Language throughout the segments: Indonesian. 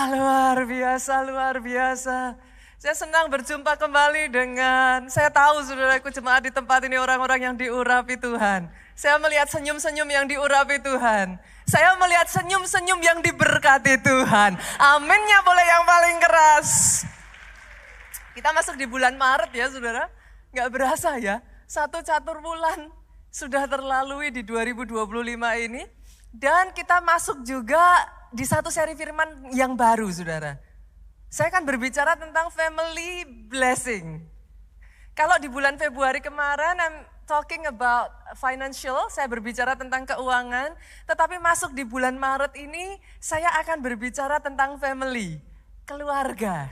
Luar biasa, luar biasa. Saya senang berjumpa kembali saya tahu saudaraku jemaat di tempat ini orang-orang yang diurapi Tuhan. Saya melihat senyum-senyum yang diurapi Tuhan. Saya melihat senyum-senyum yang diberkati Tuhan. Aminnya boleh yang paling keras. Kita masuk di bulan Maret ya saudara. Gak berasa ya, satu catur bulan sudah terlalui di 2025 ini. Dan kita masuk juga di satu seri firman yang baru saudara. Saya akan berbicara tentang family blessing. Kalau di bulan Februari kemarin I'm talking about financial, saya berbicara tentang keuangan. Tetapi masuk di bulan Maret ini saya akan berbicara tentang family, keluarga.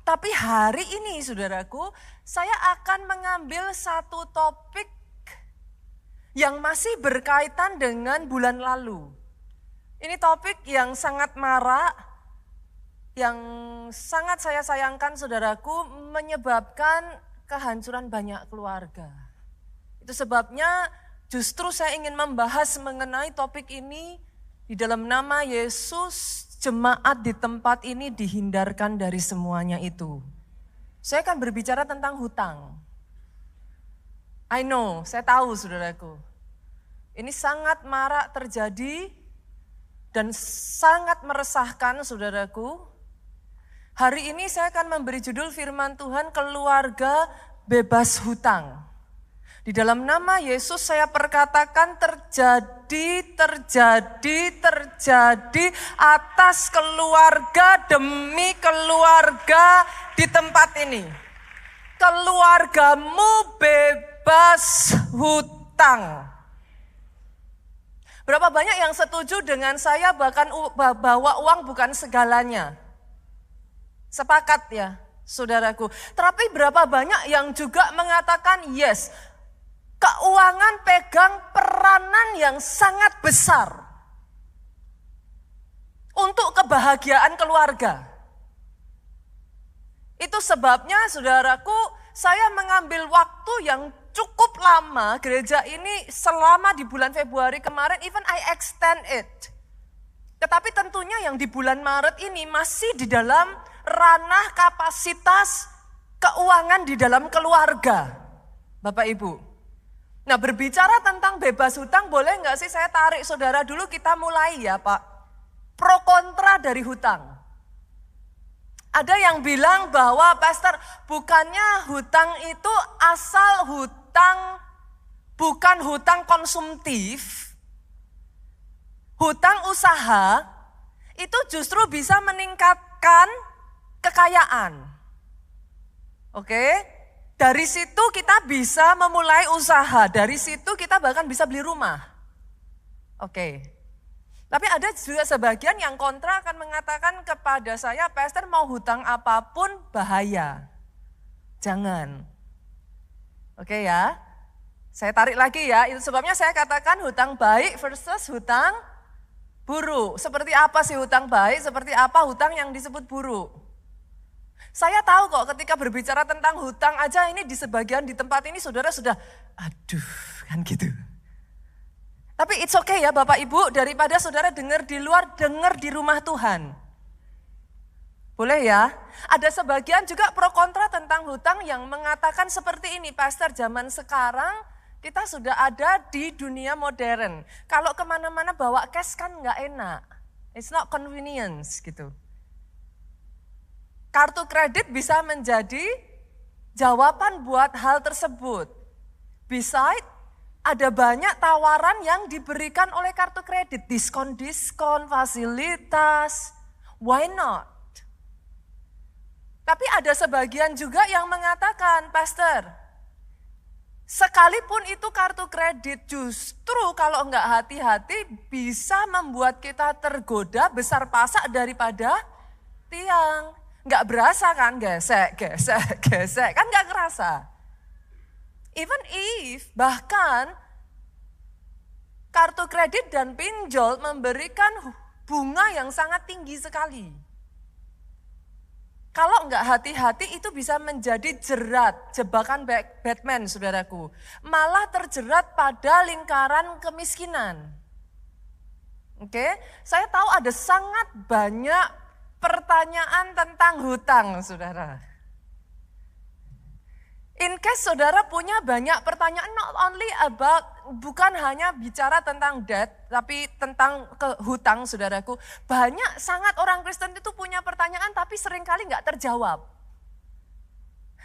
Tapi hari ini saudaraku, saya akan mengambil satu topik yang masih berkaitan dengan bulan lalu. Ini topik yang sangat marak, yang sangat saya sayangkan saudaraku, menyebabkan kehancuran banyak keluarga. Itu sebabnya justru saya ingin membahas mengenai topik ini. Di dalam nama Yesus, jemaat di tempat ini dihindarkan dari semuanya itu. Saya akan berbicara tentang hutang. I know, saya tahu saudaraku. Ini sangat marak terjadi dan sangat meresahkan saudaraku. Hari ini saya akan memberi judul firman Tuhan, keluarga bebas hutang. Di dalam nama Yesus saya perkatakan terjadi atas keluarga demi keluarga di tempat ini. Keluargamu bebas hutang. Berapa banyak yang setuju dengan saya bahkan bahwa uang bukan segalanya? Sepakat ya saudaraku. Tapi berapa banyak yang juga mengatakan yes, keuangan pegang peranan yang sangat besar untuk kebahagiaan keluarga. Itu sebabnya saudaraku, saya mengambil waktu yang cukup lama gereja ini selama di bulan Februari kemarin, even I extend it. Tetapi tentunya yang di bulan Maret ini masih di dalam ranah kapasitas keuangan di dalam keluarga. Bapak Ibu. Nah berbicara tentang bebas hutang, boleh nggak sih saya tarik saudara dulu, kita mulai ya Pak. Pro kontra dari hutang. Ada yang bilang bahwa pastor, bukannya hutang itu asal hutang, bukan hutang konsumtif. Hutang usaha itu justru bisa meningkatkan kekayaan. Oke? Dari situ kita bisa memulai usaha, dari situ kita bahkan bisa beli rumah. Oke. Tapi ada juga sebagian yang kontra akan mengatakan kepada saya, pastor mau hutang apapun bahaya. Jangan. Oke ya. Saya tarik lagi ya, itu sebabnya saya katakan hutang baik versus hutang buruk. Seperti apa sih hutang baik, seperti apa hutang yang disebut buruk. Saya tahu kok ketika berbicara tentang hutang aja ini di sebagian di tempat ini saudara sudah, aduh kan gitu. Tapi it's okay ya Bapak Ibu, daripada saudara dengar di luar, dengar di rumah Tuhan. Boleh ya? Ada sebagian juga pro kontra tentang hutang yang mengatakan seperti ini, pastor, zaman sekarang kita sudah ada di dunia modern. Kalau kemana-mana bawa cash kan nggak enak. It's not convenience gitu. Kartu kredit bisa menjadi jawaban buat hal tersebut. Besides, ada banyak tawaran yang diberikan oleh kartu kredit. Diskon-diskon, fasilitas. Why not? Tapi ada sebagian juga yang mengatakan, pastor, sekalipun itu kartu kredit justru kalau enggak hati-hati bisa membuat kita tergoda besar pasak daripada tiang. Enggak berasa kan, gesek, kan enggak kerasa. Even if bahkan kartu kredit dan pinjol memberikan bunga yang sangat tinggi sekali. Kalau enggak hati-hati itu bisa menjadi jebakan Batman saudaraku. Malah terjerat pada lingkaran kemiskinan. Oke, saya tahu ada sangat banyak pertanyaan tentang hutang, saudara. In case saudara punya banyak pertanyaan, not only about, bukan hanya bicara tentang debt, tapi tentang hutang, saudaraku. Banyak sangat orang Kristen itu punya pertanyaan, tapi seringkali nggak terjawab.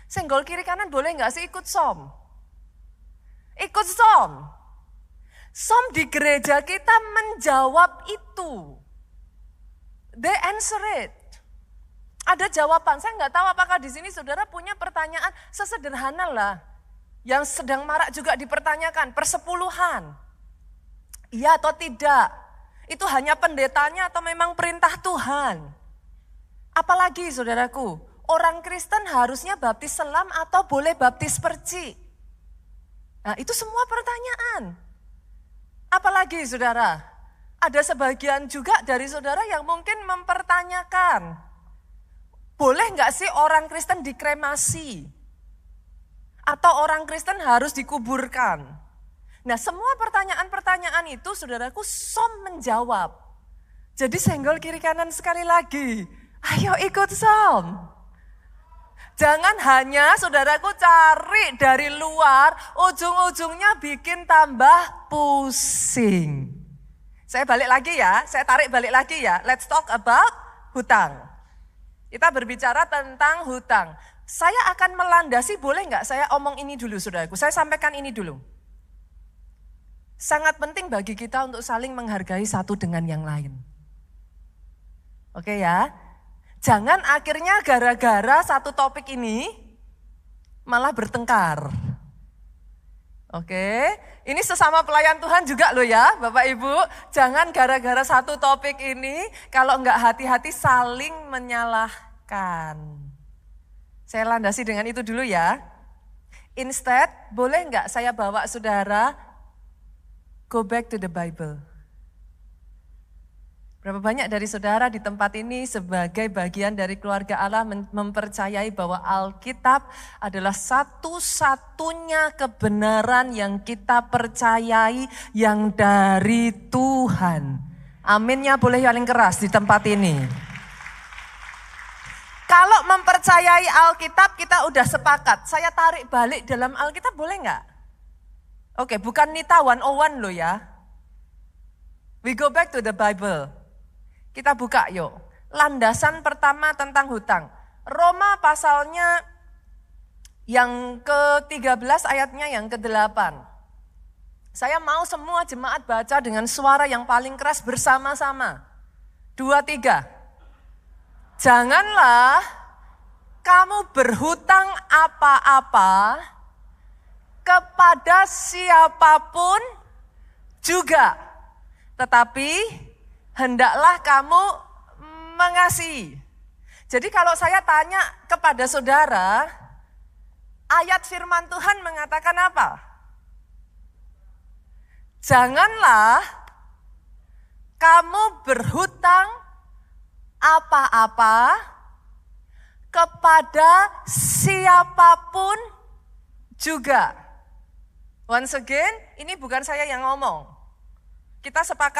Senggol kiri kanan boleh nggak sih ikut som? Ikut som. Som di gereja kita menjawab itu. They answer it. Ada jawaban. Saya nggak tahu apakah di sini saudara punya pertanyaan sesederhana lah. Yang sedang marak juga dipertanyakan, persepuluhan. Iya atau tidak? Itu hanya pendetanya atau memang perintah Tuhan? Apalagi saudaraku, orang Kristen harusnya baptis selam atau boleh baptis perci? Nah itu semua pertanyaan. Apalagi saudara, ada sebagian juga dari saudara yang mungkin mempertanyakan, boleh nggak sih orang Kristen dikremasi? Atau orang Kristen harus dikuburkan? Nah semua pertanyaan-pertanyaan itu saudaraku som menjawab. Jadi senggol kiri kanan sekali lagi, ayo ikut som. Jangan hanya saudaraku cari dari luar, ujung-ujungnya bikin tambah pusing. Saya balik lagi ya, saya tarik balik lagi ya. Let's talk about hutang. Kita berbicara tentang hutang. Saya akan melandasi, boleh nggak saya omong ini dulu saudaraku. Saya sampaikan ini dulu. Sangat penting bagi kita untuk saling menghargai satu dengan yang lain. Oke ya. Jangan akhirnya gara-gara satu topik ini malah bertengkar. Oke, ini sesama pelayan Tuhan juga loh ya Bapak Ibu. Jangan gara-gara satu topik ini kalau enggak hati-hati saling menyalahkan. Saya landasi dengan itu dulu ya. Instead, boleh enggak saya bawa saudara go back to the Bible. Berapa banyak dari saudara di tempat ini sebagai bagian dari keluarga Allah mempercayai bahwa Alkitab adalah satu-satunya kebenaran yang kita percayai yang dari Tuhan. Aminnya boleh paling keras di tempat ini. Kalau mempercayai Alkitab kita udah sepakat. Saya tarik balik dalam Alkitab boleh nggak? Oke, bukan Nita 101 loh ya. We go back to the Bible. Kita buka yuk. Landasan pertama tentang hutang. Roma pasalnya yang ke-13 ayatnya yang ke-8. Saya mau semua jemaat baca dengan suara yang paling keras bersama-sama. 2, 3. Janganlah kamu berhutang apa-apa kepada siapapun juga. Tetapi hendaklah kamu mengasihi. Jadi kalau saya tanya kepada saudara, ayat firman Tuhan mengatakan apa? Janganlah kamu berhutang apa-apa kepada siapapun juga. Once again, ini bukan saya yang ngomong. Kita sepakat